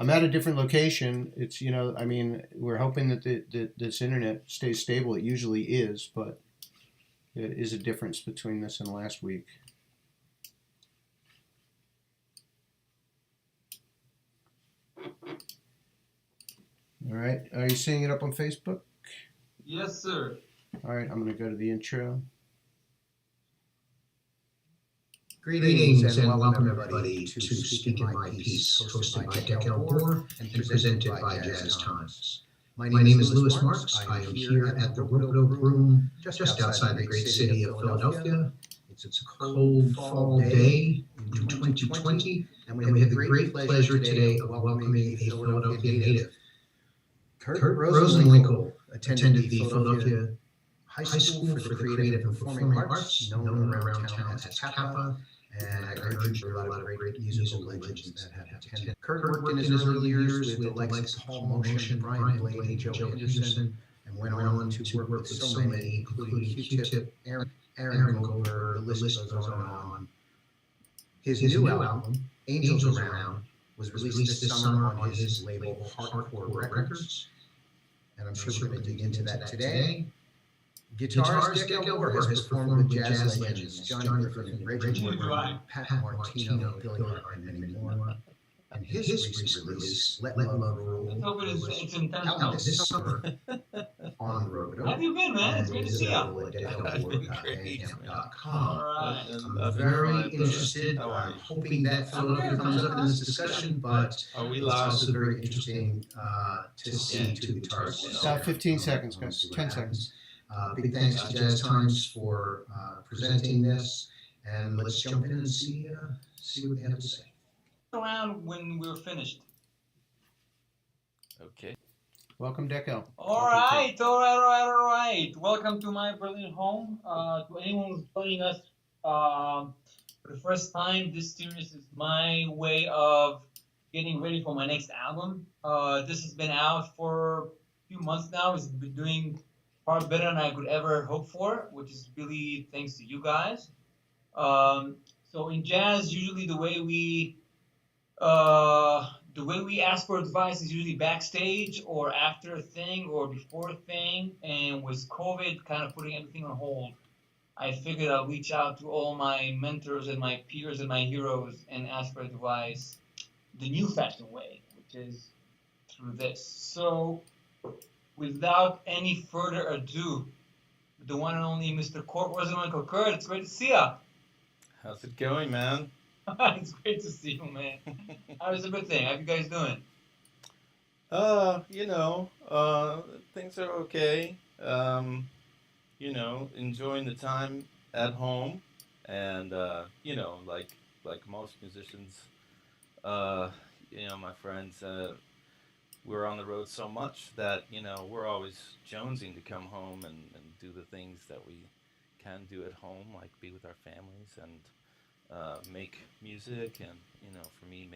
I'm at a different location. It's I mean, we're hoping that this internet stays stable. It usually is, but there is a difference between this and last week. All right. Are you seeing it up on Facebook? Yes, sir. All right. I'm going to go to the intro. Greetings and welcome everybody to Speakin My Piece, hosted by Dekel Bor and presented by Jazz Times. My name is Louis Marks. I am here at the Rope Room just outside the great city of Philadelphia. It's a cold fall day in 2020, and we have the great pleasure today of welcoming a Philadelphia native. Kurt Rosenwinkel attended the Philadelphia High School for the Creative and Performing Arts, known around town as Kappa. And I urge a lot of great musical legends that have attended. Kurt worked in his early years with the likes of Hall Motion, Brian Blade, and Joe Henderson, and went on to work with so many, including Q-Tip, Aaron Goldberg, the list goes on and on. His new album, Angels Around, was released this summer on his label Hardcore Records, and I'm sure we're going to dig into that today. Guitarist Dekel Bor has performed with jazz legends Johnny Griffin, Reggie Workman, Pat Martino, Billy Hart, and many more. And his recent release, Let Love Rule, Let's hope it's was intentional. out this summer on the road. How have you been, man? It's great to see you. I've been great. All right. I'm very interested. I'm hoping that Philadelphia comes up in this discussion, but it's also very interesting to see two guitarists. About 15 seconds, guys. 10 seconds. Big thanks to Jazz Times for presenting this, and let's jump in and see what they have to say. Around when we're finished. Okay. Welcome, Dekel. All right. Welcome to my brilliant home. To anyone who's joining us for the first time, this series is my way of getting ready for my next album. This has been out for a few months now. It's been doing far better than I could ever hope for, which is really thanks to you guys. So in jazz, usually the way we ask for advice is usually backstage or after a thing or before a thing. And with COVID kind of putting everything on hold, I figured I'll reach out to all my mentors and my peers and my heroes and ask for advice the new fashioned way, which is through this. So without any further ado, the one and only Mr. Kurt Rosenwinkel. Kurt, it's great to see ya. How's it going, man? It's great to see you, man. How's everything? How you guys doing? Things are okay. Enjoying the time at home, and like most musicians, my friends, we're on the road so much that we're always jonesing to come home and do the things that we can do at home, like be with our families and make music, and for me,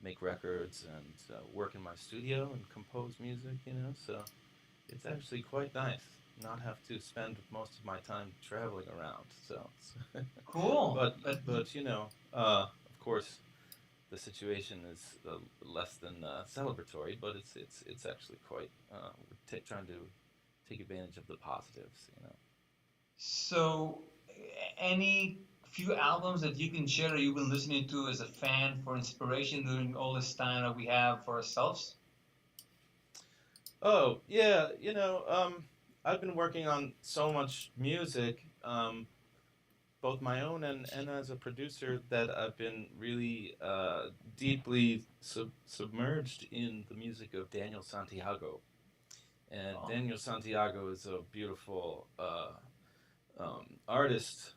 make records and work in my studio and compose music. So it's actually quite nice not have to spend most of my time traveling around. So Cool. but of course, the situation is less than celebratory, but it's actually quite trying to take advantage of the positives. So, any few albums that you can share that you've been listening to as a fan for inspiration during all this time that we have for ourselves? Oh yeah, I've been working on so much music, both my own and as a producer, that I've been really deeply submerged in the music of Daniel Santiago. And Daniel Santiago is a beautiful artist,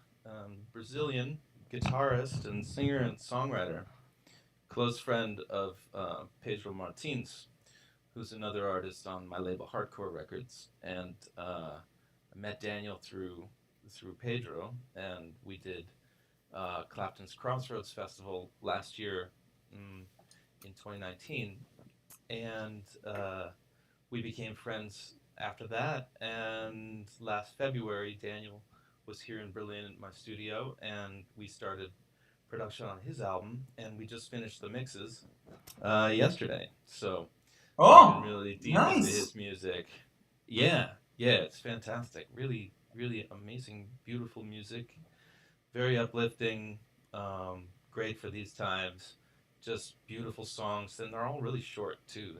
Brazilian guitarist and singer and songwriter, close friend of Pedro Martins, who's another artist on my label Hardcore Records. And I met Daniel through Pedro, and we did Clapton's Crossroads Festival last year in 2019, and we became friends after that. And last February, Daniel was here in Berlin at my studio, and we started production on his album, and we just finished the mixes yesterday. So I've been Oh, really deep into nice. his music. Yeah, yeah, it's fantastic. Really, really amazing, beautiful music. Very uplifting. Great for these times. Just beautiful songs, and they're all really short too.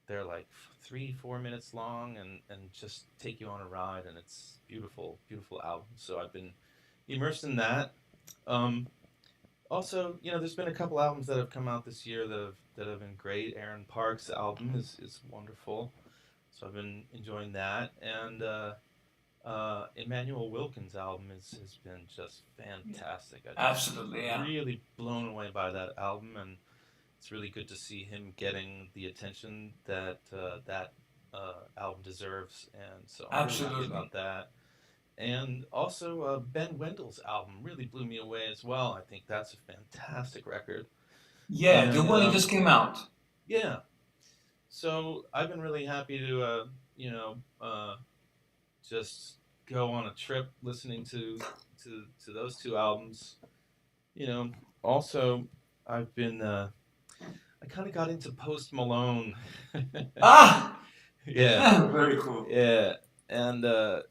They're like 3 4 minutes long, and just take you on a ride, and it's beautiful, beautiful album. So I've been immersed in that. Um, Also, there's been a couple albums that have come out this year that have been great. Aaron Park's album is wonderful, so I've been enjoying that. And Emmanuel Wilkins' album has been just fantastic. I just Absolutely, yeah. really blown away by that album, and it's really good to see him getting the attention that album deserves. And so I'm really happy Absolutely. about that. And also, Ben Wendell's album really blew me away as well. I think that's a fantastic record. Yeah, the And one that just came out. yeah, so I've been really happy to, you know, uh, just go on a trip listening to those two albums. You know, also I've been, I kind of got into Post Malone. Ah, Yeah, very cool. yeah, and I,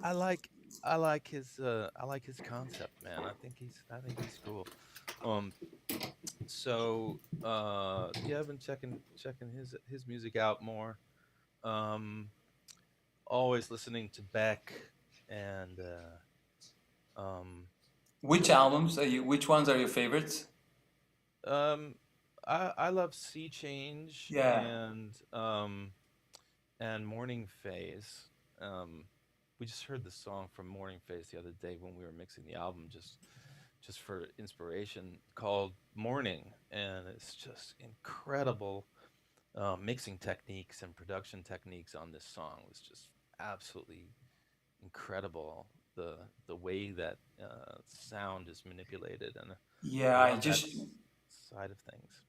I like I like his concept, man. I think he's cool. Um, so yeah, I've been checking his music out more. Um, Always listening to Beck and Which albums are you? Which ones are your favorites? um, I love Sea Change Yeah. and Morning Phase. Um, we just heard the song from Morning Phase the other day when we were mixing the album, just for inspiration, called Morning, and it's just incredible. Mixing techniques and production techniques on this song was just absolutely incredible. The way that sound is manipulated, and Yeah, I I love that just side of things.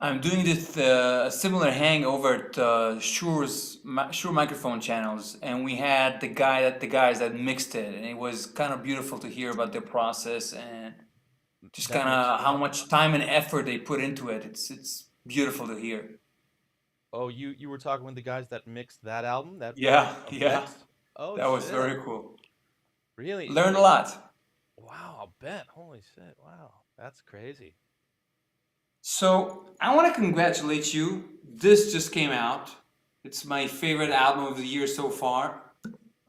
I'm doing this similar hang over at Shure microphone channels, and we had the guys that mixed it, and it was kind of beautiful to hear about their process and just That kind mixed of how what? much time and effort they put into it. It's beautiful to hear. Oh, you were talking with the guys that mixed that album, that Yeah, of yeah, Beck's. Oh that was shit! very cool. Really? Learned a lot. Wow! I'll bet. Holy shit! Wow, that's crazy. So I want to congratulate you. This just came out. It's my favorite album of the year so far.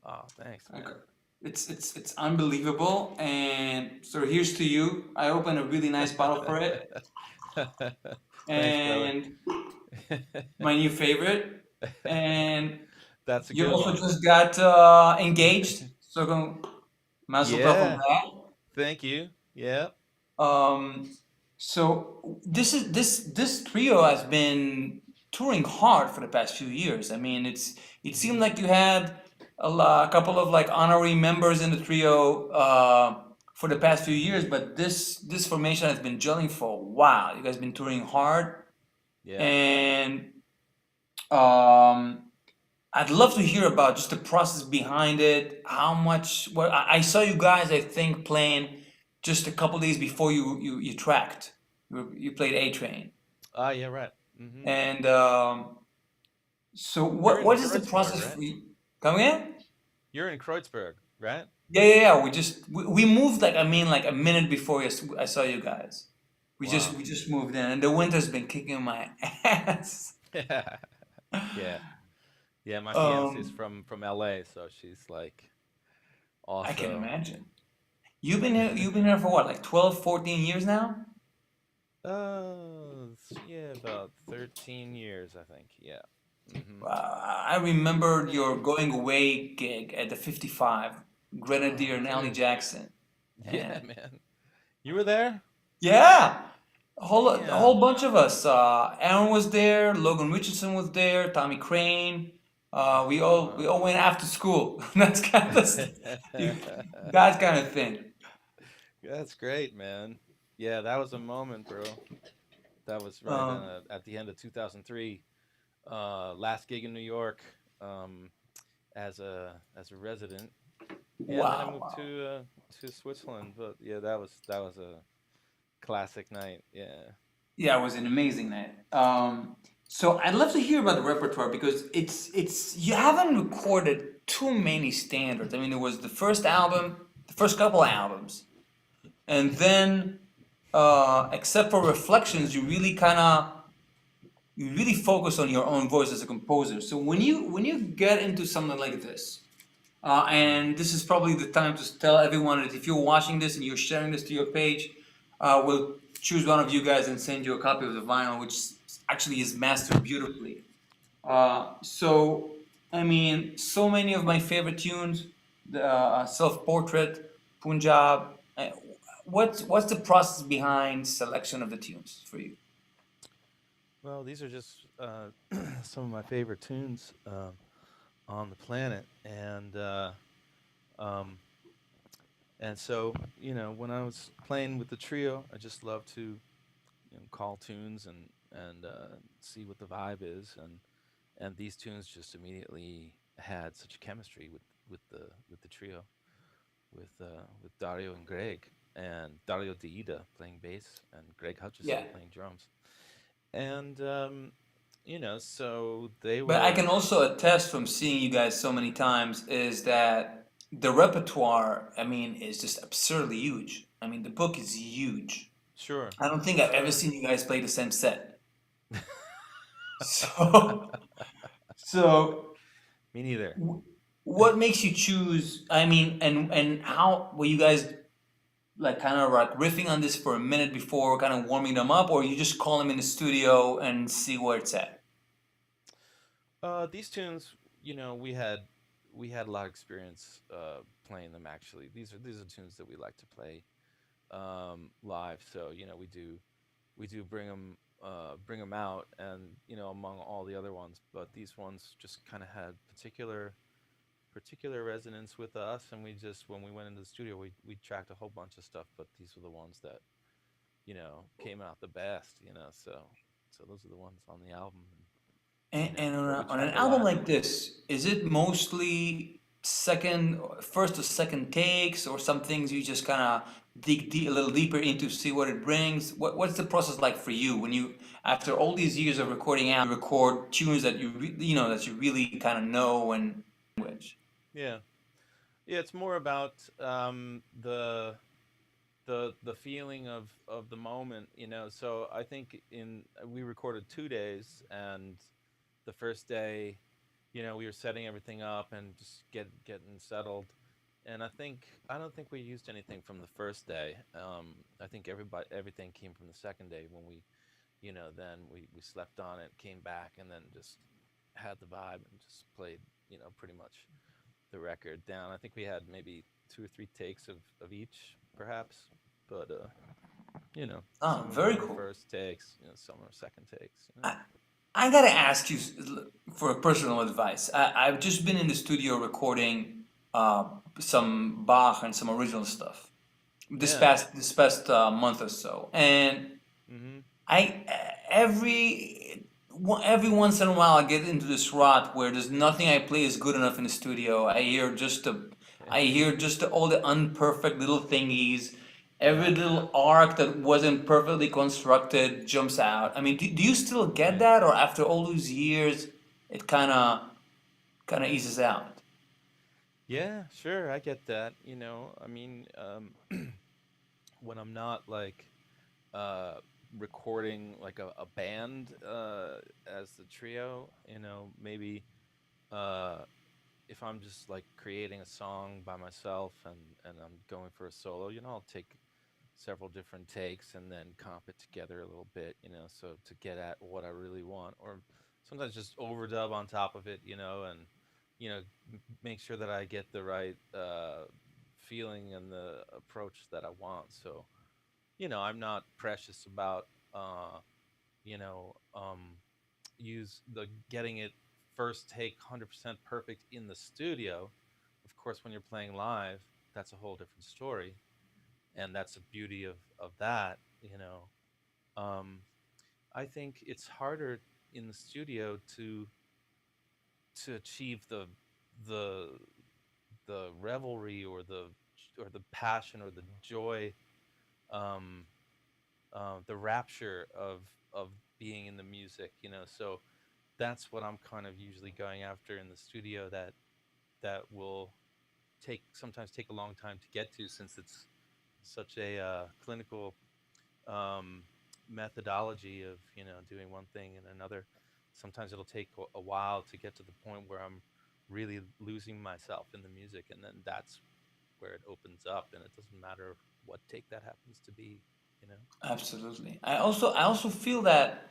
Oh, thanks, Okay. man. It's unbelievable. And so here's to you. I opened a really nice bottle for it. Thanks, brother. And my new favorite. And That's a you good also one. just got engaged. So mazel tov on Yeah. Thank you. Yeah. that. So this trio has been touring hard for the past few years. I mean, it seemed Hmm. like you had a couple of like honorary members in the trio for the past few years, but this formation has been gelling for a while. You guys been touring hard, Yeah. and um, I'd love to hear about just the process behind it. How much? Well, I saw you guys, I think, playing just a couple days before you tracked. You played A Train, Ah, yeah, right. Hmm. and so You're in what is the Kreuzberg, process right? for you? Come again? You're in Kreuzberg, right? Yeah. We moved like like a minute before I saw you guys. Wow. We just moved in, and the winter's been kicking my ass. Yeah. Yeah, my fiance's Um, from LA, so she's like I can also imagine. You've been here for what, like 12, 14 years now? yeah, about 13 years, I think. Yeah. Hmm. I remember your going away gig at the 55, Grenadier Oh, and Allie dude. Jackson. Yeah, And man. You were there? yeah, a whole Damn. bunch of us. Aaron was there, Logan Richardson was there, Tommy Crane. We Wow. all went after school. That's kind of you, that kind of thing. That's great, man. Yeah, that was a moment, bro. That was right Um, at the end of 2003. Last gig in New York, as a resident, Yeah, and then I moved Wow. to Switzerland. But yeah, that was a classic night. Yeah. Yeah, it was an amazing night. So I'd love to hear about the repertoire because it's you haven't recorded too many standards. I mean, there was the first album, the first couple of albums, and then except for Reflections, you really focus on your own voice as a composer. So when you get into something like this, and this is probably the time to tell everyone that if you're watching this and you're sharing this to your page, we'll choose one of you guys and send you a copy of the vinyl, which actually is mastered beautifully. So, I mean, so many of my favorite tunes, the Self Portrait, Punjab. What's the process behind selection of the tunes for you? Well, these are just some of my favorite tunes on the planet, um, and so when I was playing with the trio, I just love to call tunes and see what the vibe is, and these tunes just immediately had such chemistry with the trio, with Dario and Greg, and Dario Deida playing bass and Greg Yeah. Hutchison playing drums, and so they But I were. can also attest from seeing you guys so many times is that the repertoire, I mean, is just absurdly huge. I mean, the book is huge. Sure, I don't think I've ever sure. seen you guys play the same set. So, so Me neither. what makes you choose? I mean, and how were you guys like kind of like riffing on this for a minute before kind of warming them up, or you just call them in the studio and see where it's at? These tunes, we had a lot of experience playing them. Actually, these are tunes that we like to play live. So we do bring them out, and among all the other ones, but these ones just kind of had particular resonance with us, and we just when we went into the studio, we tracked a whole bunch of stuff, but these were the ones that came out the best. So those are the ones on the album, And but we on an track a album lot. like this, is it mostly first or second takes, or some things you just kind of dig a little deeper into, see what it brings? What's the process like for you when you, after all these years of recording out, record tunes that that you really kind of know and language? Yeah, yeah. It's more about the feeling of the moment. So I think in we recorded 2 days, and the first day, we were setting everything up and just getting settled. And I don't think we used anything from the first day. I think everything came from the second day when then we slept on it, came back, and then just had the vibe and just played, pretty much the record down. I think we had maybe 2 or 3 takes of each, perhaps, but Oh, some of them very were cool. first takes, some were second takes. I, I gotta ask you for personal advice. I've just been in the studio recording some Bach and some original stuff Yeah. this past month or so, and Mhm. I every once in a while I get into this rut where there's nothing I play is good enough in the studio. I hear just all the unperfect little thingies. Every Yeah. little arc that wasn't perfectly constructed jumps out. I mean, do you still get Right. that, or after all those years, it kind of eases out? Yeah, sure, I get that. I mean, when I'm not like uh recording like a band as the trio, maybe uh if I'm just like creating a song by myself and I'm going for a solo, I'll take several different takes and then comp it together a little bit, so to get at what I really want, or sometimes just overdub on top of it, and make sure that I get the right feeling and the approach that I want. So I'm not precious about you know use the getting it first take 100% perfect in the studio. Of course, when you're playing live, that's a whole different story, and that's the beauty of that. um, I think it's harder in the studio to achieve the revelry or the passion or the joy, um, the rapture of being in the music, you know. So that's what I'm kind of usually going after in the studio. That will sometimes take a long time to get to, since it's such a clinical um, methodology of, you know, doing one thing and another. Sometimes it'll take a while to get to the point where I'm really losing myself in the music, and then that's where it opens up, and it doesn't matter what take that happens to be, you know. Absolutely. I also feel that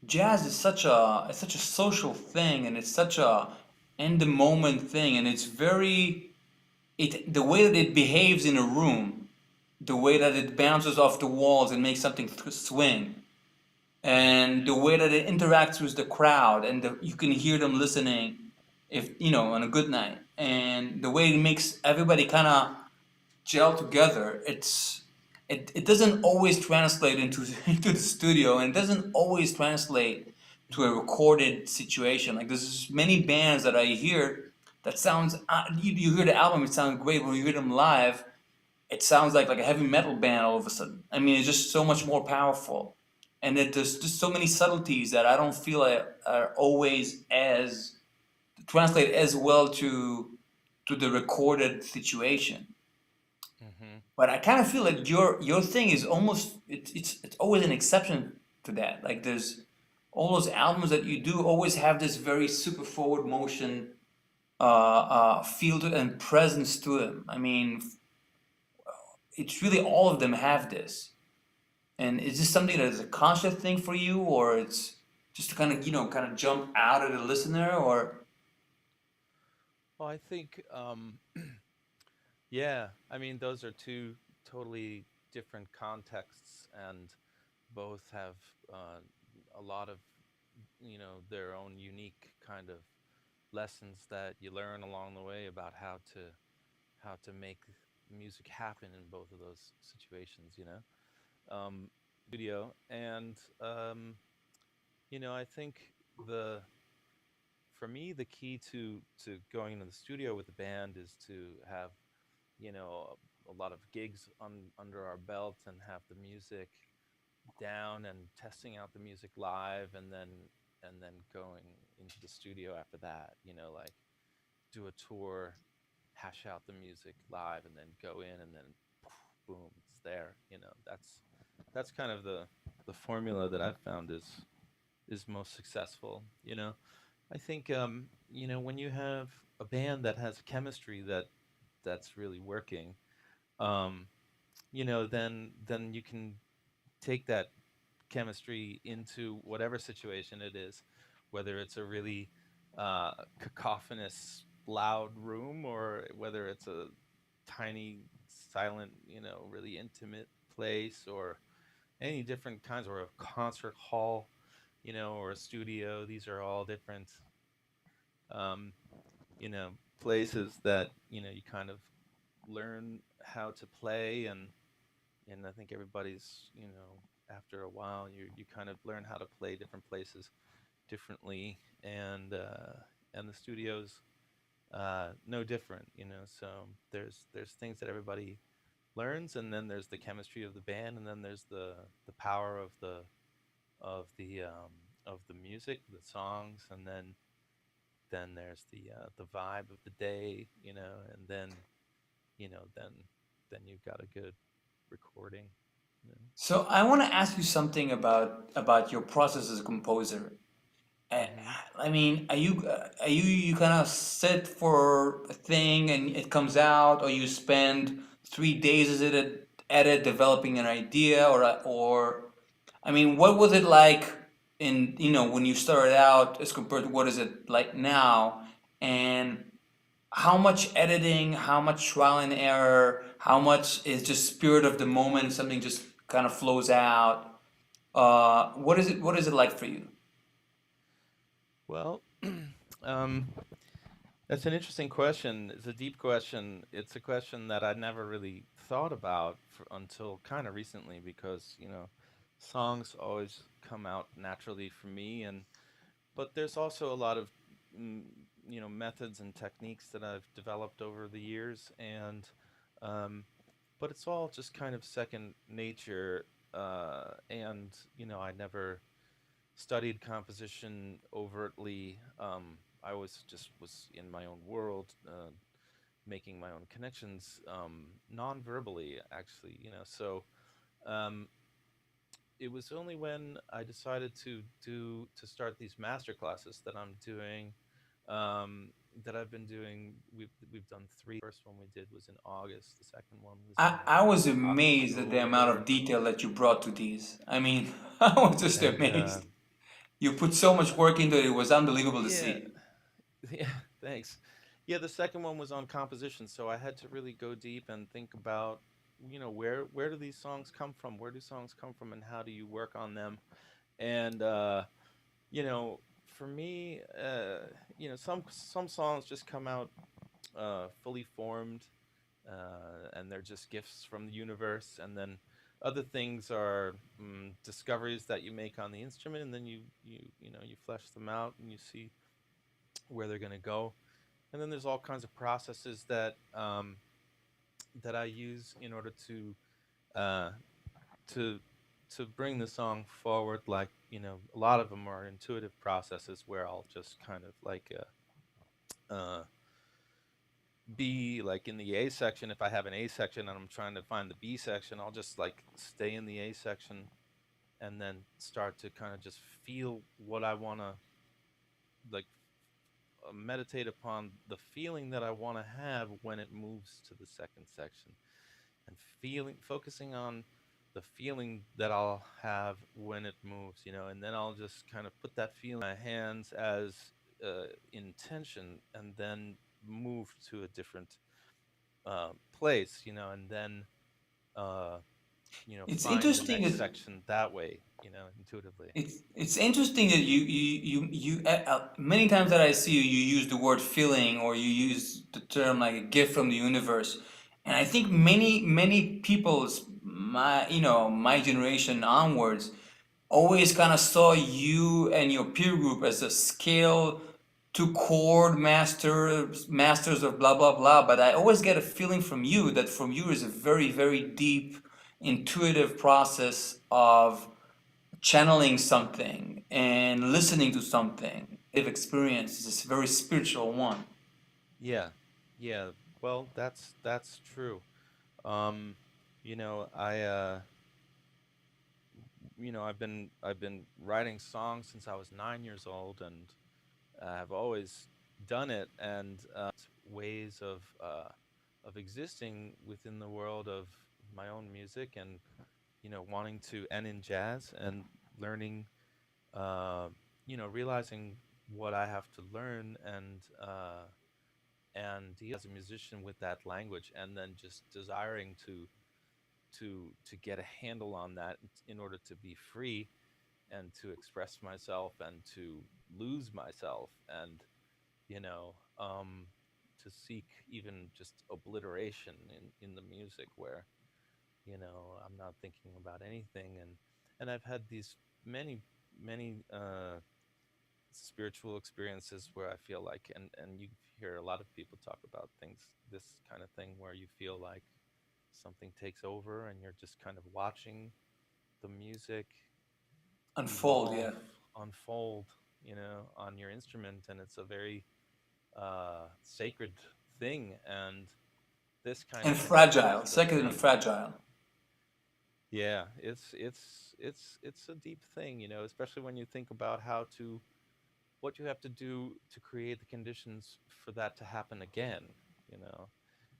jazz is such a social thing, and it's such a in the moment thing, and it's very it the way that it behaves in a room, the way that it bounces off the walls and makes something swing, and the way that it interacts with the crowd, and you can hear them listening, if you know, on a good night, and the way it makes everybody kind of gel together. It doesn't always translate into into the studio, and it doesn't always translate to a recorded situation. Like there's many bands that I hear that sounds you hear the album, it sounds great. When you hear them live, it sounds like a heavy metal band all of a sudden. I mean, it's just so much more powerful, and there's just so many subtleties that I don't feel are always as translate as well to the recorded situation. Hmm. But I kind of feel like your thing is almost it's always an exception to that. Like there's all those albums that you do always have this very super forward motion feel to and presence to them. I mean, it's really all of them have this. And is this something that is a conscious thing for you, or it's just to kind of kind of jump out at the listener, or Well, I think, yeah, I mean, those are two totally different contexts, and both have uh, a lot of, you know, their own unique kind of lessons that you learn along the way about how to make music happen in both of those situations, you know. Studio, and you know, I think the for me the key to going into the studio with the band is to have, you know, a lot of gigs under our belt, and have the music down and testing out the music live, and then going into the studio after that, you know, like do a tour, hash out the music live, and then go in, and then boom, it's there, you know. That's kind of the formula that I've found is most successful, you know. I think, you know, when you have a band that has chemistry that's really working, um, you know, then you can take that chemistry into whatever situation it is, whether it's a really cacophonous, loud room, or whether it's a tiny, silent, you know, really intimate place, or any different kinds, or a concert hall, you know, or a studio. These are all different, um, you know, places that, you know, you kind of learn how to play, and I think everybody's, you know, after a while you kind of learn how to play different places differently, and the studio's no different, you know. So there's things that everybody learns, and then there's the chemistry of the band, and then there's the power of the music, the songs, and then there's the vibe of the day, you know, and then, you know, then you've got a good recording, you know. so I want to ask you something about your process as a composer. I, Hmm. I mean, are you kind of sit for a thing and it comes out, or you spend 3 days at it developing an idea, or I mean, what was it like in when you started out as compared to what is it like now, and how much editing, how much trial and error, how much is just spirit of the moment, something just kind of flows out. What is it like for you? Well, um, that's an interesting question. It's a deep question. It's a question that I never really thought about until kind of recently, because, you know, songs always come out naturally for me, and but there's also a lot of, mm, methods and techniques that I've developed over the years, and but it's all just kind of second nature. And I never studied composition overtly. I always just was in my own world, making my own connections, non-verbally, actually. So um, it was only when I decided to start these master classes that I'm doing, um, that I've been doing. We've done three. The first one we did was in August. The second one was I in was amazed at the amount of October, detail that you brought to these. I mean, I was just and amazed. You put so much work into it, it was unbelievable to yeah, see. yeah, thanks. Yeah, the second one was on composition, so I had to really go deep and think about, where do these songs come from? Where do songs come from, and how do you work on them? And for me, some songs just come out fully formed, and they're just gifts from the universe. And then other things are discoveries that you make on the instrument, and then you flesh them out and you see where they're going to go. And then there's all kinds of processes that I use in order uh, to to bring the song forward. Like, a lot of them are intuitive processes where I'll just kind of like be like in the A section. If I have an A section and I'm trying to find the B section, I'll just like stay in the A section and then start to kind of just feel what I want to, like, meditate upon the feeling that I want to have when it moves to the second section, and focusing on the feeling that I'll have when it moves, and then I'll just kind of put that feeling in my hands as intention, and then move to a different place, and then uh, It's find the interesting next that section that way, intuitively. it's interesting that many times that I see you, you use the word feeling, or you use the term like a gift from the universe, and I think many people's my generation onwards always kind of saw you and your peer group as a scale to chord masters of blah blah blah. But I always get a feeling from you that from you is a very deep intuitive process of channeling something and listening to something. If experience is a very spiritual one. Yeah, yeah. Well, that's true. Um, I I've been writing songs since I was 9 years old, and I've always done it, and ways of existing within the world of my own music, and wanting to, and in jazz, and learning, uh, realizing what I have to learn, and deal as a musician with that language, and then just desiring to get a handle on that in order to be free, and to express myself, and to lose myself, and you know to seek even just obliteration in the music, where I'm not thinking about anything. And I've had these many spiritual experiences where I feel like, and you hear a lot of people talk about things, this kind of thing, where you feel like something takes over, and you're just kind of watching the music Unfold, evolve, yeah. unfold, on your instrument, and it's a very sacred thing, and this kind And of thing is fragile, the sacred and thing. fragile. Yeah, it's a deep thing, especially when you think about what you have to do to create the conditions for that to happen again, you know.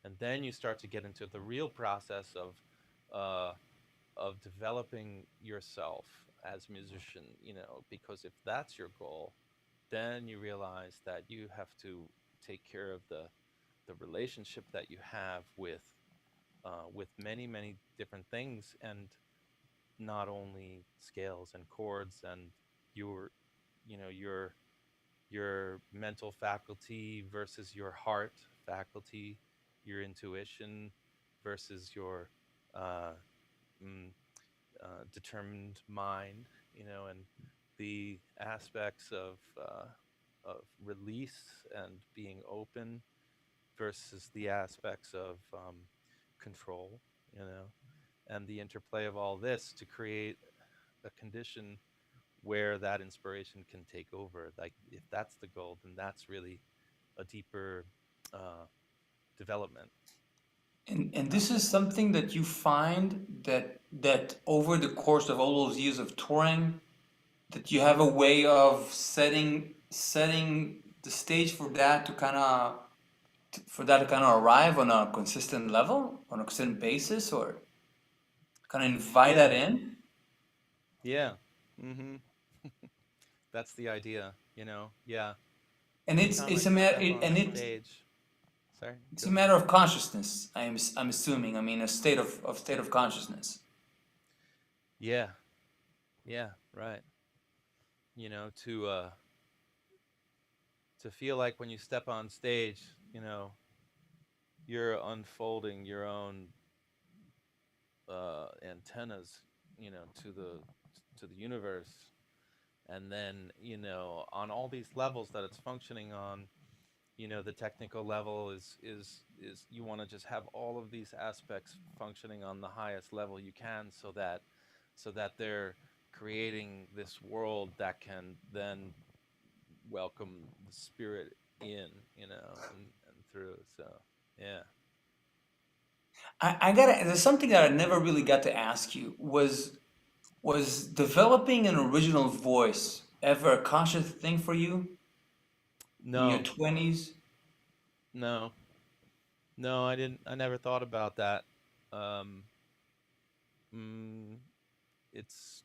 And then you start to get into the real process uh, of developing yourself as a musician, because if that's your goal, then you realize that you have to take care of the relationship that you have with many different things, and not only scales and chords, and your your mental faculty versus your heart faculty, your intuition versus your uh, mm, determined mind, and the aspects release and being open versus the aspects of control, you know, and the interplay of all this to create a condition where that inspiration can take over. Like if that's the goal, then that's really a deeper uh, development. And this is something that you find that over the course of all those years of touring, that you have a way of setting the stage for that to kind of arrive on a consistent level, on a consistent basis, or kind of invite Yeah, that in. yeah. Hmm. That's the idea, you know. Yeah. And Anytime I it's a matter step on and stage, sorry, it's go a ahead. matter of consciousness. I'm assuming. I mean, a state of consciousness. Yeah, yeah, right. You know, to feel like when you step on stage, you know, you're unfolding your own antennas, you know, to the universe, and then you know on all these levels that it's functioning on, you know, the technical level is you want to just have all of these aspects functioning on the highest level you can, so that they're creating this world that can then welcome the spirit in, you know, and through. So yeah. I gotta. There's something that I never really got to ask you. Was developing an original voice ever a conscious thing for you in your No, 20s? no, no, I didn't. I never thought about that. Um, mm, it's,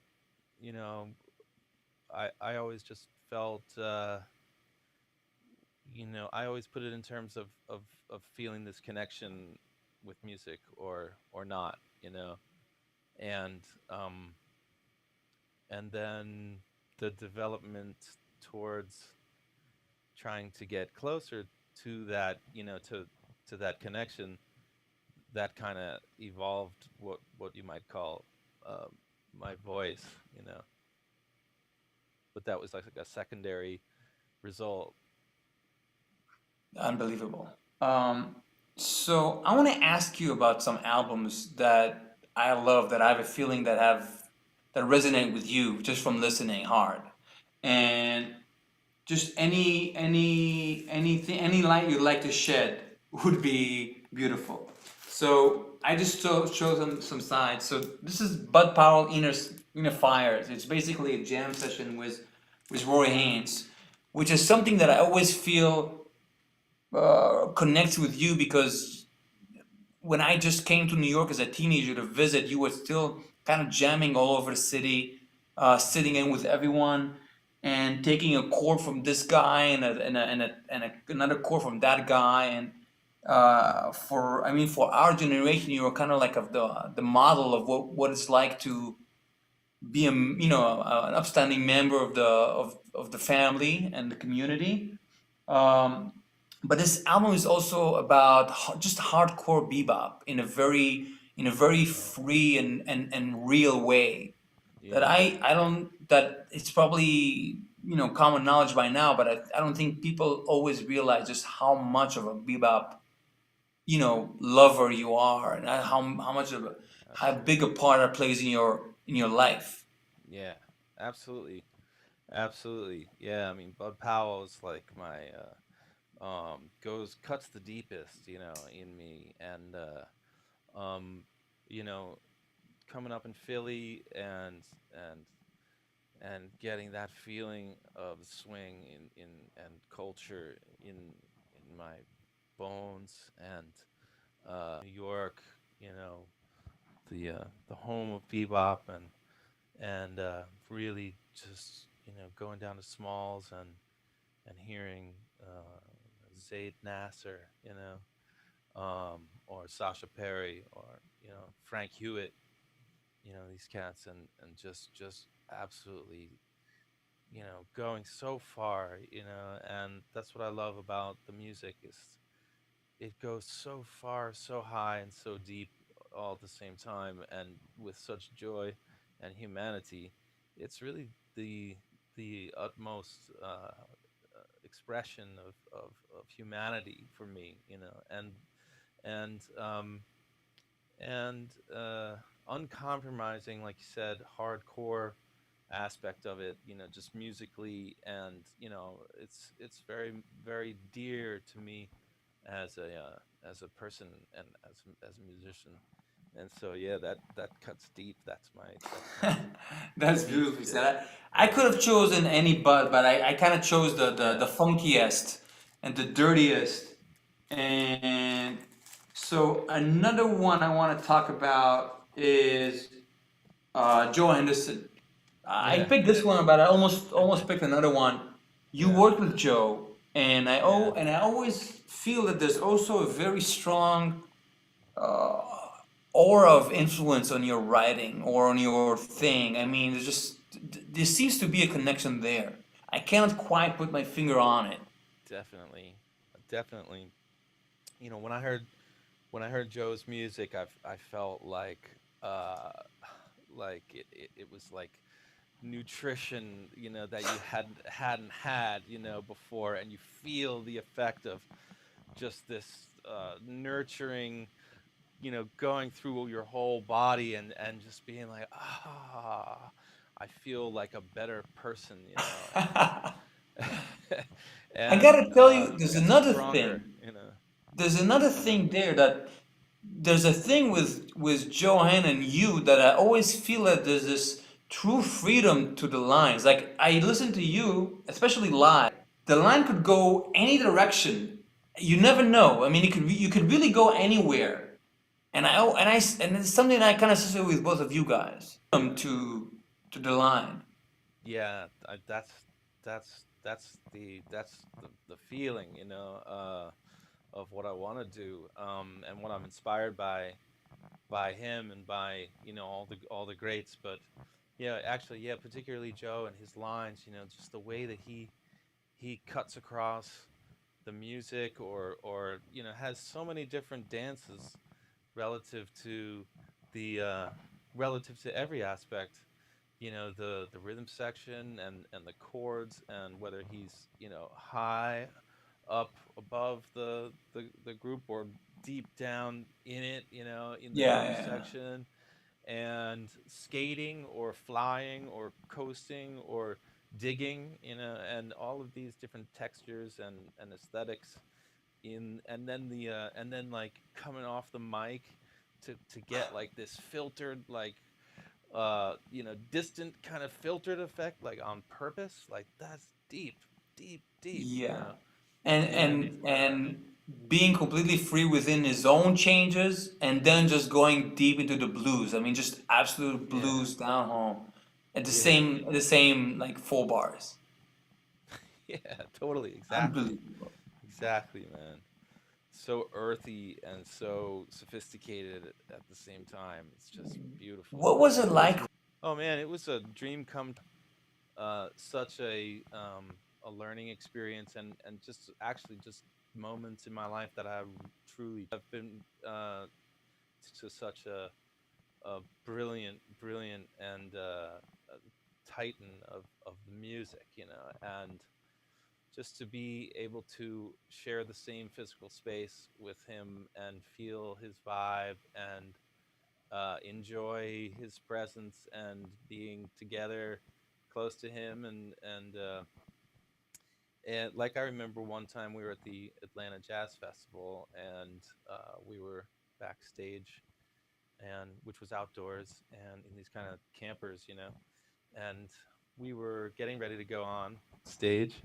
you know, I always just felt, you know, I always put it in terms of feeling this connection with music or not, you know, and um, and then the development towards trying to get closer to that, you know, to that connection, that kind of evolved what you might call um, my voice, you know. But that was like a secondary result. Unbelievable. Um, so I want to ask you about some albums that I love, that I have a feeling that resonate with you just from listening hard, and just any light you'd like to shed would be beautiful. So I just show some sides. So this is Bud Powell Inner Fires. It's basically a jam session with Roy Haynes, which is something that I always feel connects with you, because when I just came to New York as a teenager to visit, you were still kind of jamming all over the city, sitting in with everyone, and taking a chord from this guy and another chord from that guy. And for our generation, you were kind of like of the model of what it's like to be an upstanding member of the family and the community. Um, but this album is also about just hardcore bebop in a very free and real way that Yeah, I don't that it's probably common knowledge by now, but I don't think people always realize just how much of a bebop lover you are, and how much of how big a absolutely. part that plays in your life. Yeah, absolutely. Absolutely. Yeah, I mean Bud Powell's like my goes cuts the deepest, you know, in me, and um you know, coming up in Philly and getting that feeling of swing in and culture in my bones, and New York, you know, the home of bebop, and really just, you know, going down to Smalls and hearing Zayd Nasser, you know, or Sasha Perry, or you know, Frank Hewitt, you know, these cats, and just absolutely, you know, going so far, you know. And that's what I love about the music is it goes so far, so high, and so deep all at the same time, and with such joy and humanity. It's really the utmost expression of humanity for me, and and uncompromising, like you said, hardcore aspect of it, just musically, and it's very, very dear to me as a person and as a musician. And so yeah, that cuts deep. That's Deep beautifully shit. said. I could have chosen any but I kind of chose the Yeah. funkiest and the dirtiest. And so another one I want to talk about is Joe Henderson. I Yeah. picked this one, but I almost picked another one. You Yeah. worked with Joe, and Yeah. I always feel that there's also a very strong uh, aura of influence on your writing or on your thing. I mean, there seems to be a connection there. I cannot quite put my finger on it. Definitely. Definitely. When I heard Joe's music, I felt uh like it was like nutrition, that you hadn't had, before, and you feel the effect of just this nurturing, going through your whole body, and just being like, I feel like a better person, and I and gotta tell you, there's and another stronger, thing. There's another thing there that there's a thing with Johan and you that I always feel that there's this true freedom to the lines. Like I listen to you, especially live. The line could go any direction. You never know. I mean, you could really go anywhere. And it's something I kind of associate with both of you guys. To the line. Yeah, that's the feeling, of what I want to do, and what I'm inspired by him, and by all the greats. But yeah, actually, yeah, particularly Joe and his lines, just the way that he cuts across the music, or has so many different dances relative to the relative to every aspect, the rhythm section, and the chords, and whether he's high up above the group, or deep down in it, in the Yeah, drum yeah, yeah. section, and skating, or flying, or coasting, or digging, and all of these different textures and aesthetics, and then like coming off the mic to get like this filtered, like distant kind of filtered effect, like on purpose. Like that's deep, deep, deep, Yeah. and And being completely free within his own changes and then just going deep into the blues. I mean just absolute yeah, blues down home yeah, at the same like 4 bars. yeah, totally, exactly, Unbelievable. exactly, man. So earthy and so sophisticated at the same time. It's just beautiful. What was it like? Oh man, it was a dream come. Such a learning experience, and just actually just moments in my life that I truly have been to such a brilliant, and a titan of the music, and just to be able to share the same physical space with him, and feel his vibe, and enjoy his presence, and being together close to him, and like, I remember one time we were at the Atlanta Jazz Festival, and we were backstage, and which was outdoors, and in these kind of campers, and we were getting ready to go on stage,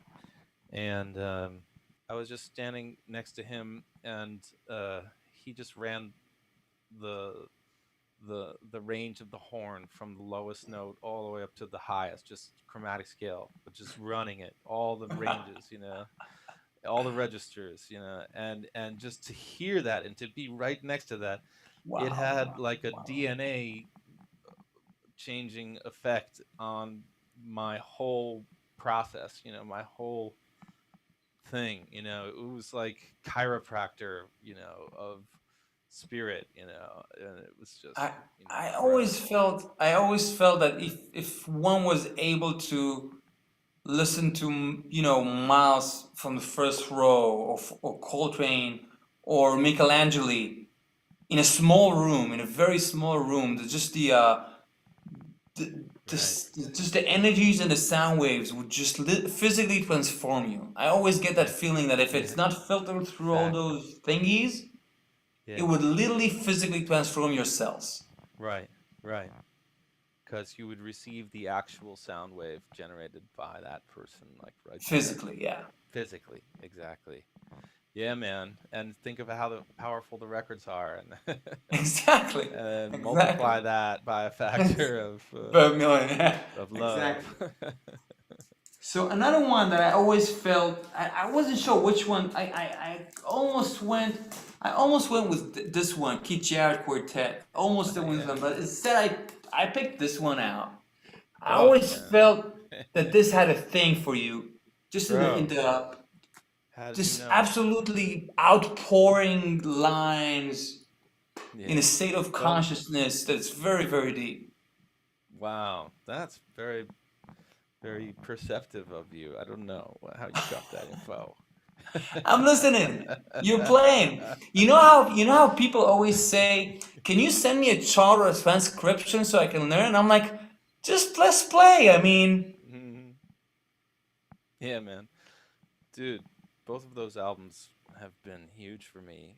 and I was just standing next to him, and he just ran the the range of the horn from the lowest note all the way up to the highest, just chromatic scale, but just running it, all the ranges, all the registers, and just to hear that, and to be right next to that, it Wow, had wow, like a wow. DNA changing effect on my whole process, my whole thing. It was like chiropractor, of spirit, and it was just I incredible. I always felt that if one was able listen to, Miles from the First Row, or Coltrane, or Michelangelo in a small room, in a very small room. Just just the energies and the sound waves would just physically transform you. I always get that Yeah. feeling that if Yeah. it's not filtered through all Exactly. those thingies, it Yeah. would literally physically transform your cells. Right. Right. Because you would receive the actual sound wave generated by that person, like right there, Physically, yeah. physically. Exactly. Yeah, man. And think of how powerful the records are, and Exactly. and Exactly. multiply that by a factor Per million, yeah. of love. Exactly. So another one that I always felt, I wasn't sure which one. I almost went with this one, Keith Jarrett Quartet. Almost went with Yeah. them, but instead I picked this one out. I Oh always man. felt that this had a thing for you, just in Bro, the how did you just know? absolutely outpouring lines in a Yeah. state of Well, consciousness that's very, very deep. wow. That's very, very perceptive of you. I don't know how you got that info. I'm listening. You're playing. You know how people always say, "Can you send me a chart or a transcription so I can learn?" I'm like, just let's play. I mean, Mhm. Yeah, man. Dude, both of those albums have been huge for me.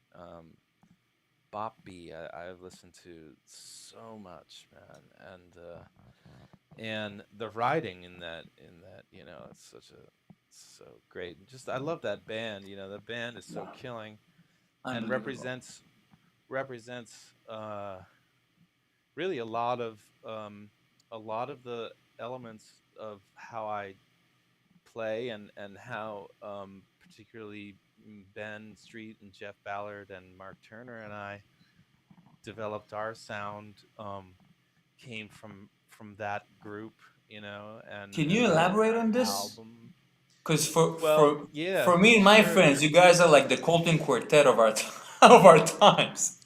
Bop B, I've listened to so much, man, and the writing in that, it's so great. Just I love that band. The band is so killing and unbelievable. represents really a lot of the elements of how I play and how particularly Ben Street and Jeff Ballard and Mark Turner and I developed our sound came from that group, Can and you that elaborate on this? album. Because for Well, for yeah, for me and my sure. friends, you guys are like the Colton Quartet of our of our times.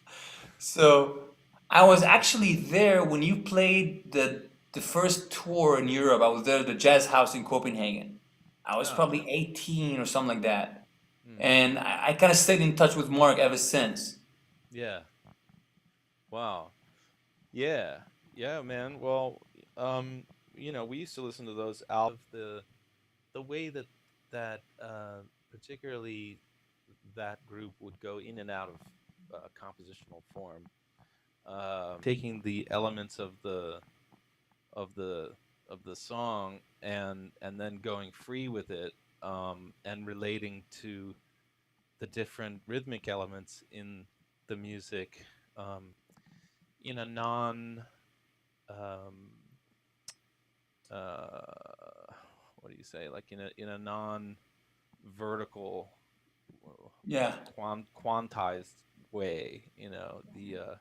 So I was actually there when you played the first tour in Europe. I was there at the Jazz House in Copenhagen. I was Oh, probably 18 or something like that. hmm, And I kind of stayed in touch with Mark ever since. yeah. Wow. Yeah. Yeah, man. Well, we used to listen to those albums. The way that particularly that group would go in and out of compositional form, taking the elements of the of the song and then going free with it, and relating to the different rhythmic elements in the music, in a non um, uh, what do you say, like in a non vertical, Yeah. quantized way, the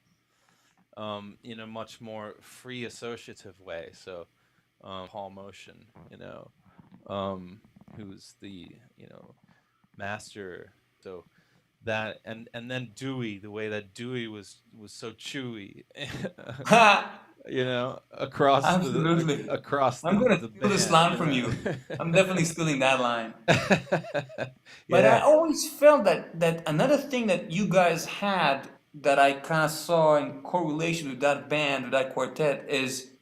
in a much more free associative way. So Paul Motion, who's the master. So that and then Dewey, the way that Dewey was so chewy, Absolutely. across I'm gonna the steal this band, line from you. I'm definitely stealing that line. But I Yeah. always felt that another thing that you guys had that I kind of saw in correlation with that band, with that quartet, is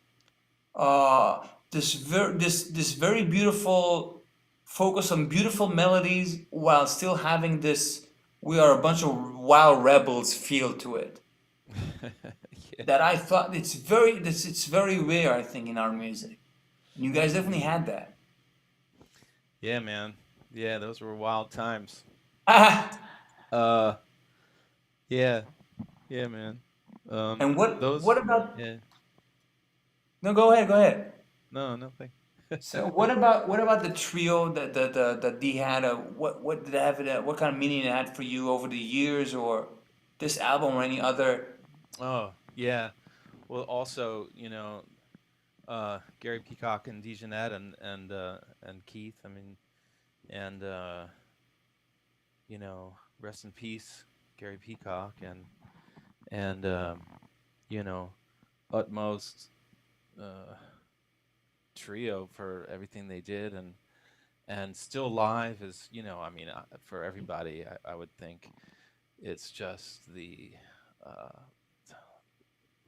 this very beautiful focus on beautiful melodies while still having this "we are a bunch of wild rebels" feel to it. Yeah. That I thought it's very rare, I think, in our music. And you guys definitely had that. Yeah, man. Yeah, those were wild times. Ah, Uh, yeah, yeah, man. and what Those, about? yeah. No, go ahead, go ahead. No, nothing. So what about the trio that D had? What did it have? What kind of meaning it had for you over the years, or this album, or any other? Oh, yeah. Well, also, Gary Peacock and Dejanette and Keith. I mean, and rest in peace, Gary Peacock, and you know, utmost uh, trio for everything they did, and still live is, I mean, for everybody, I would think it's just the uh,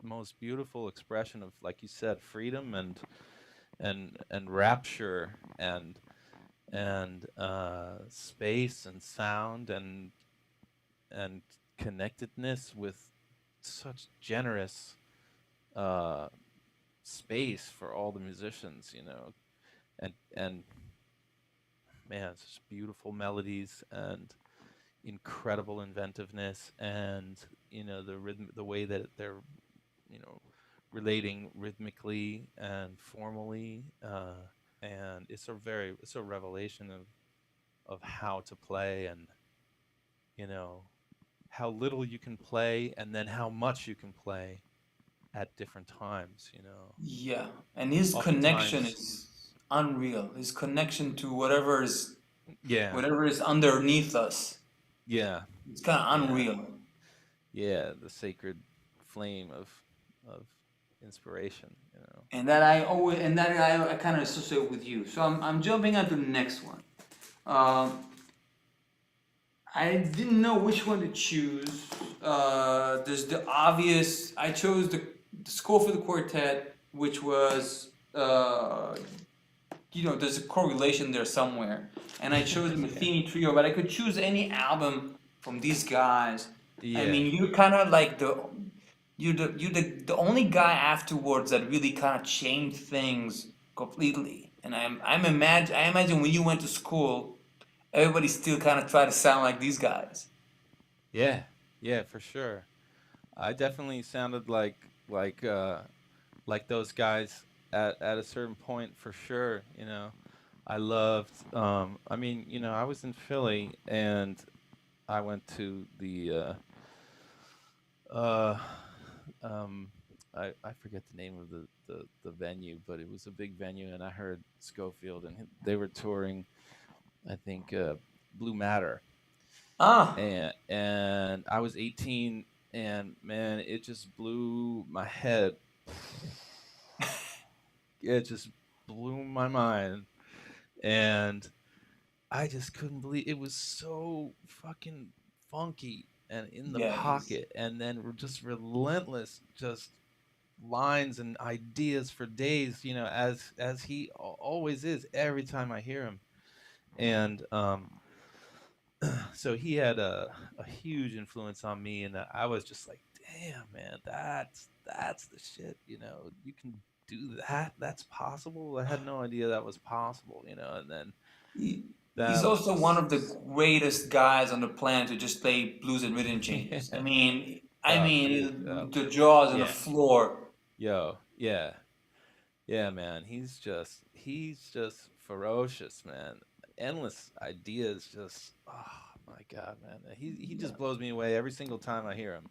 most beautiful expression of, like you said, freedom and rapture and space and sound and connectedness with such generous uh, space for all the musicians, and man, it's just beautiful melodies and incredible inventiveness, and the rhythm, the way that they're you know relating rhythmically and formally, and it's a revelation of how to play, and you know how little you can play and then how much you can play at different times. Yeah, and his connection Oftentimes, is unreal. His connection to yeah, whatever is underneath us. yeah, It's kind of yeah, unreal. yeah, the sacred flame of inspiration. And that I kind of associate with you. So I'm jumping on to the next one. I didn't know which one to choose. There's the obvious. I chose the score for the quartet, which was there's a correlation there somewhere. And I chose the Yeah, Matheny Trio, but I could choose any album from these guys. I yeah, mean, you're kind of like the only guy afterwards that really kind of changed things completely. And I imagine when you went to school, everybody still kind of tried to sound like these guys. yeah, yeah, for sure. I definitely sounded like those guys at a certain point, for sure. I loved. I mean, I was in Philly, and I went to uh, um, I forget the name of the venue, but it was a big venue, and I heard Schofield, and they were touring, I think, Blue Matter, Ah, and I was 18, and man, it just blew my head. It just blew my mind, and I just couldn't believe it was so fucking funky and in the yeah, it is. pocket, and then just relentless, just lines and ideas for days, as he always is every time I hear him. And so he had a huge influence on me, and I was just like, damn, man, that's the shit. You can do that. That's possible. I had no idea that was possible. And then He's that was also one just of the greatest guys on the planet to just play blues and rhythm yeah. changes. I Oh, dude. mean, the jaws on the Yeah. floor. Yo. Yeah. Yeah, man. He's just ferocious, man. Endless ideas. Just my god, man. He Yeah, just blows me away every single time I hear him.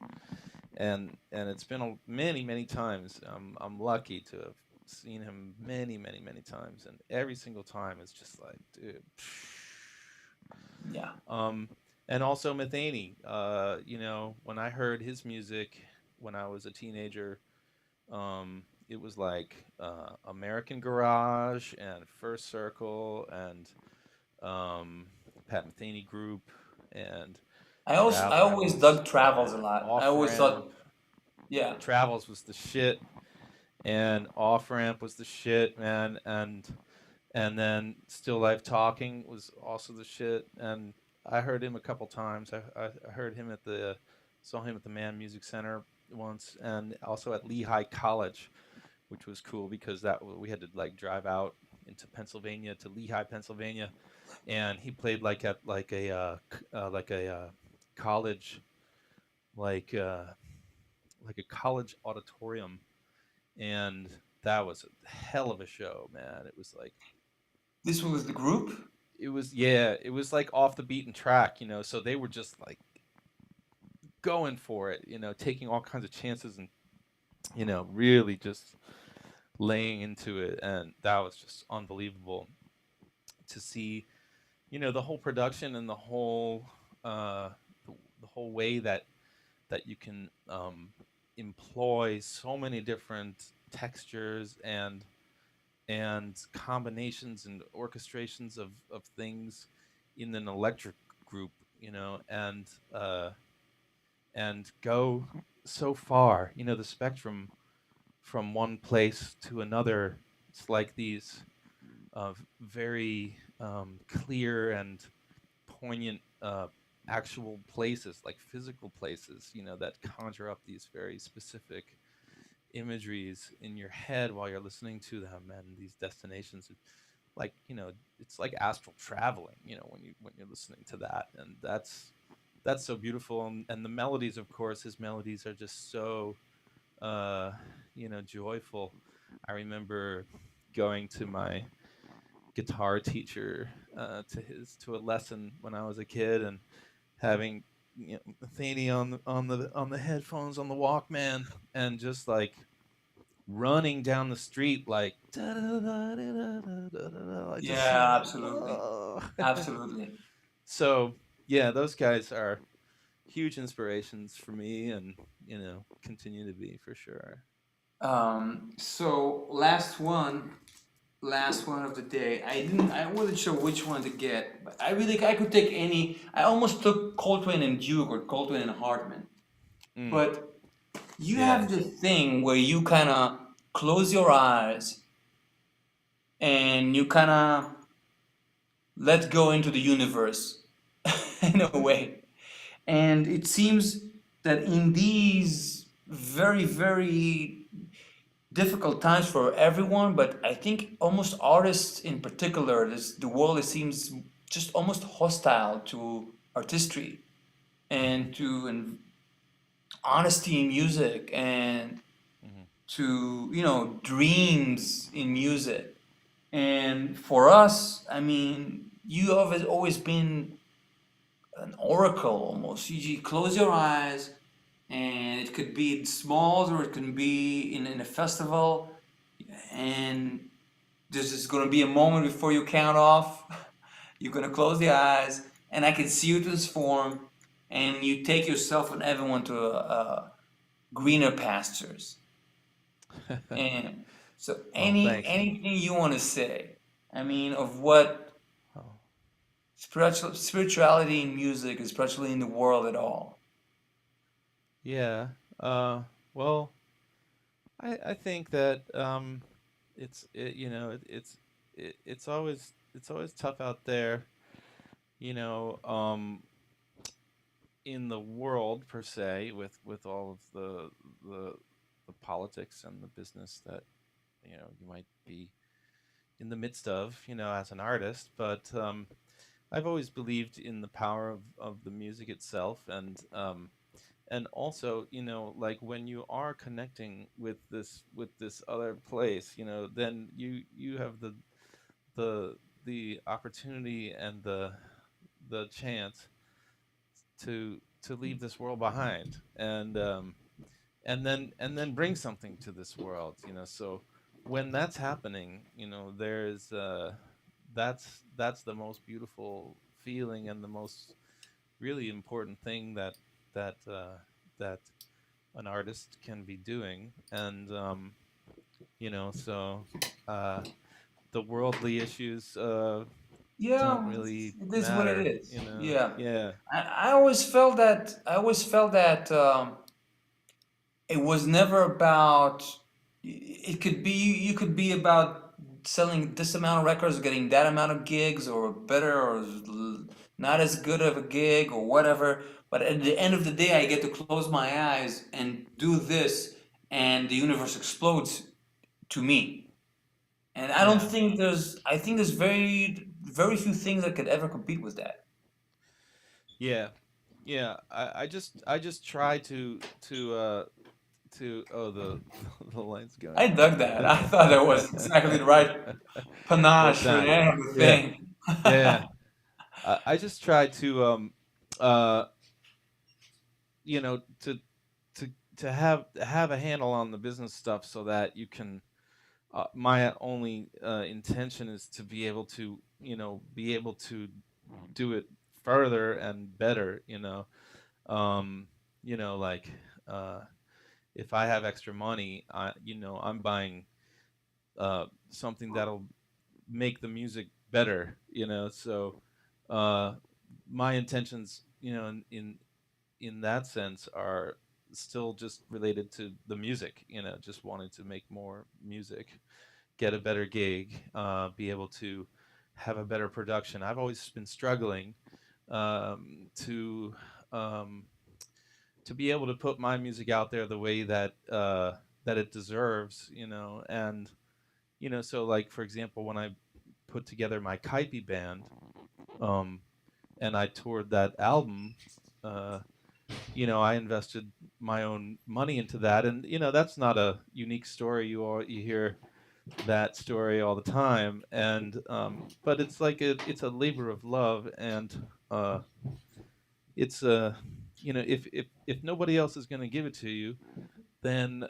And it's been many many times. I'm lucky to have seen him many many many times, and every single time it's just like, dude. yeah. Um, and also Matheny. When I heard his music when I was a teenager, it was like American Garage and First Circle and um, Pat Metheny Group and I always dug Travels Travels a and lot. I Off always Ramp. thought, yeah, Travels was the shit, and Off Ramp was the shit, man. And then Still Life Talking was also the shit. And I heard him a couple times. I heard him saw him at the Mann Music Center once, and also at Lehigh College, which was cool because that we had to like drive out into Pennsylvania to Lehigh, Pennsylvania, and he played like a college like uh, like a college auditorium, and that was a hell of a show, man. It was like this was the group. it was like off the beaten track, so they were just like going for it, taking all kinds of chances and really just laying into it, and that was just unbelievable to see, the whole production and uh the whole way that you can employ so many different textures and combinations and orchestrations of things in an electric group, and go so far, the spectrum from one place to another. It's like these very clear and poignant actual places, like physical places, that conjure up these very specific imageries in your head while you're listening to them, and these destinations. Like, it's like astral traveling, when you're listening to that, and that's so beautiful. And the melodies, of course, his melodies are just so joyful. I remember going to my guitar teacher to a lesson when I was a kid, and having Matheny on the headphones on the Walkman, and just like running down the street like just Yeah, singing. absolutely, Oh. absolutely. So yeah, those guys are huge inspirations for me, and continue to be for sure. So last one of the day. I wasn't sure which one to get, but I could take any. I almost took Coltrane and Duke or Coltrane and Hartman, Mm, but you yeah. have this thing where you kind of close your eyes and you kind of let go into the universe in a way. And it seems that in these very, very difficult times for everyone, but I think almost artists in particular, the world, it seems just almost hostile to artistry and to honesty in music and Mhm. to, dreams in music. And for us, I mean, you have always been an oracle almost. You close your eyes, and it could be in smalls or it can be in a festival, and there's just going to be a moment before you count off. You're going to close the eyes, and I can see you transform, and you take yourself and everyone to a greener pastures. And so, Well, thanks. anything you want to say, I mean, of what Oh, spirituality in music, especially in the world at all. yeah. Well, I think that it's always tough out there, you know, um, in the world per se, with all of the the politics and the business that you might be in the midst of, as an artist. But I've always believed in the power of the music itself, and also, like when you are connecting with this other place, then you have the the opportunity and the chance to leave this world behind, and then bring something to this world. So when that's happening, there's that's the most beautiful feeling, and the most really important thing that an artist can be doing. And so uh, the worldly issues don't Yeah, really it is what it matter. is. Yeah, Yeah. I always felt that. I always felt that it was never about. It could be you could be about selling this amount of records, getting that amount of gigs, or better or not as good of a gig or whatever. But at the end of the day, I get to close my eyes and do this, and the universe explodes to me. And I don't Yeah. think there's. I think there's very few things that could ever compete with that. Yeah. Yeah. I just try to oh, the line's I going dug that. I thought that was exactly the right well panache for the done. end of the Yeah. thing. Yeah. I just try to uh to have a handle on the business stuff, so that you can my only intention is to be able to do it further and better. um like uh if I have extra money, I'm buying something that'll make the music better, So uh, my intentions, in that sense, are still just related to the music. Just wanted to make more music, get a better gig, be able to have a better production. I've always been struggling to um, be able to put my music out there the way that it deserves, and so like for example, when I put together my Kaipi band, um, and I toured that album, uh, I invested my own money into that, and that's not a unique story. You hear that story all the time, and but it's like it's a labor of love, and it's a if nobody else is going to give it to you, then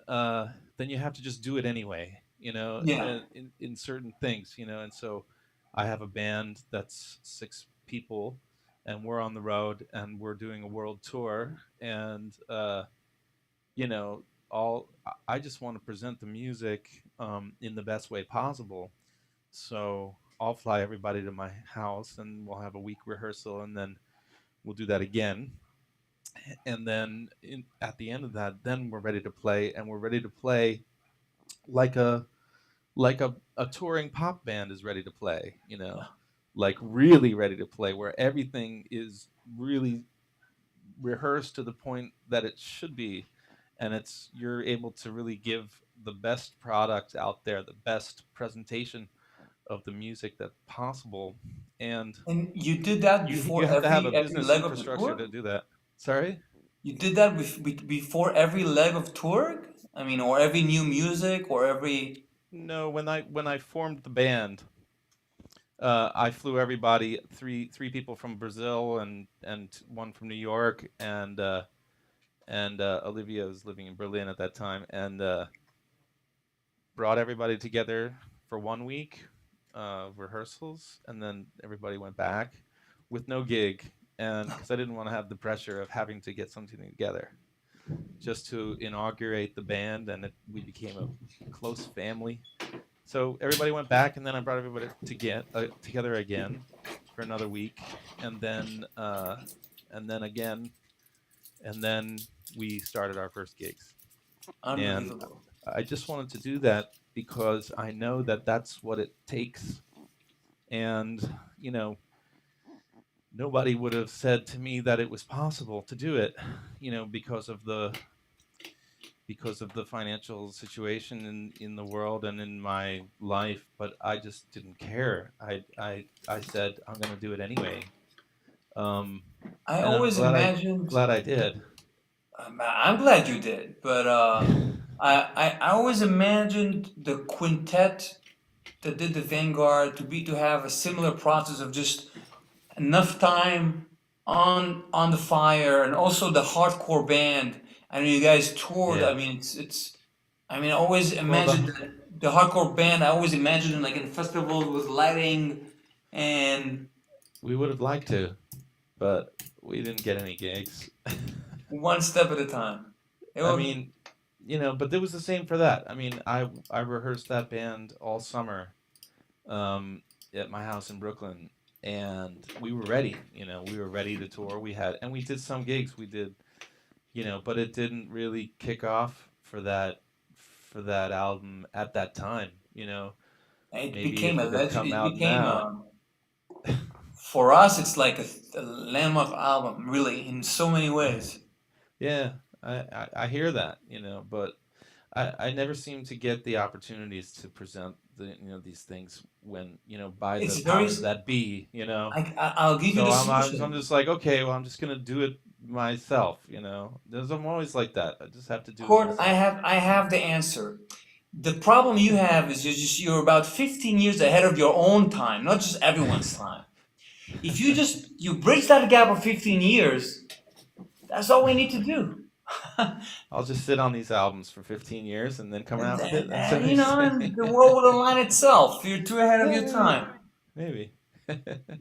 you have to just do it anyway, Yeah. in certain things, and so I have a band that's 6 people, and we're on the road, and we're doing a world tour, and you know all I just want to present the music in the best way possible. So I'll fly everybody to my house, and we'll have a week rehearsal, and then we'll do that again, and then at the end of that, then we're ready to play, and we're ready to play like a touring pop band is ready to play, like really ready to play, where everything is really rehearsed to the point that it should be, and you're able to really give the best product out there, the best presentation of the music that's possible, and And you did that you before have to have a every business leg of the infrastructure tour? to do that. Sorry. You did that before every leg of tour? I mean, or every new music, or every. No, when I formed the band, I flew everybody, three people from Brazil, and one from New York, and Olivia was living in Berlin at that time, and brought everybody together for 1 week rehearsals, and then everybody went back with no gig, and because I didn't want to have the pressure of having to get something together, just to inaugurate the band, and we became a close family. So everybody went back, and then I brought everybody together again for another week, and then again, and then we started our first gigs. And Unbelievable. I just wanted to do that because I know that that's what it takes. And you know, nobody would have said to me that it was possible to do it, because of the financial situation in the world and in my life, but I just didn't care. I said I'm going to do it anyway, um, I and I'm always glad I imagined. glad I did. I'm glad you did, but I always imagined the quintet that did the Vanguard to have a similar process of just enough time on the fire, and also the hardcore band. I know you guys toured. Yeah. I mean, it's. I mean, I always Well, imagined the hardcore band. I always imagined like in festivals with lighting and we would have liked to, but we didn't get any gigs. one step at a time. It I would. mean, but it was the same for that. I mean, I rehearsed that band all summer, um, at my house in Brooklyn, and we were ready. We were ready to tour. We did some gigs. We did, but it didn't really kick off for that album at that time. It Maybe became if a it had legend. come It out became now. for us. It's like a landmark album, really, in so many ways. Yeah, I hear that, but I never seem to get the opportunities to present these things when, by the It's very. powers that be. I'll give you So the I'm solution. just like, okay, well, I'm just gonna do it myself. I'm always like that. I just have to do it Court, myself. I have the answer. The problem you have is you're about 15 years ahead of your own time, not just everyone's time. If you bridge that gap of 15 years, that's all we need to do. I'll just sit on these albums for 15 years and then come out with it. That's what And you and say. the world will align itself. You're too ahead of Yeah, your maybe, time. maybe.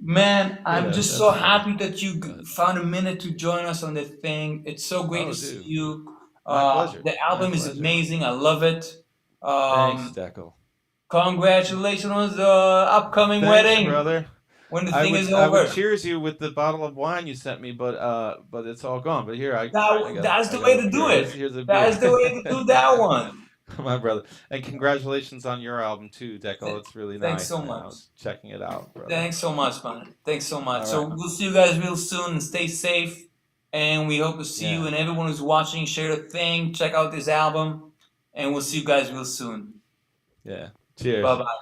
Man, I'm just so That's funny. happy that you But found a minute to join us on this thing. It's so great oh, to see dude, you. my pleasure. The My album is pleasure. amazing. I love it. Thanks, Um, Dekel. Congratulations on the upcoming Thanks, wedding. brother. When the I thing would, is I over. would cheers you with the bottle of wine you sent me, but it's all gone. But here, That's the got way a to do beer. it. Here's a beer. That's the way to do that one. My brother. And congratulations on your album too, Dekel. It's really Thanks nice. so man. I much. was checking it out, brother. Thanks so much, man. Thanks so much. All So right. we'll see you guys real soon and stay safe. And we hope to see you Yeah. and everyone who's watching. Share the thing. Check out this album. And we'll see you guys real soon. Yeah. Cheers. Bye bye.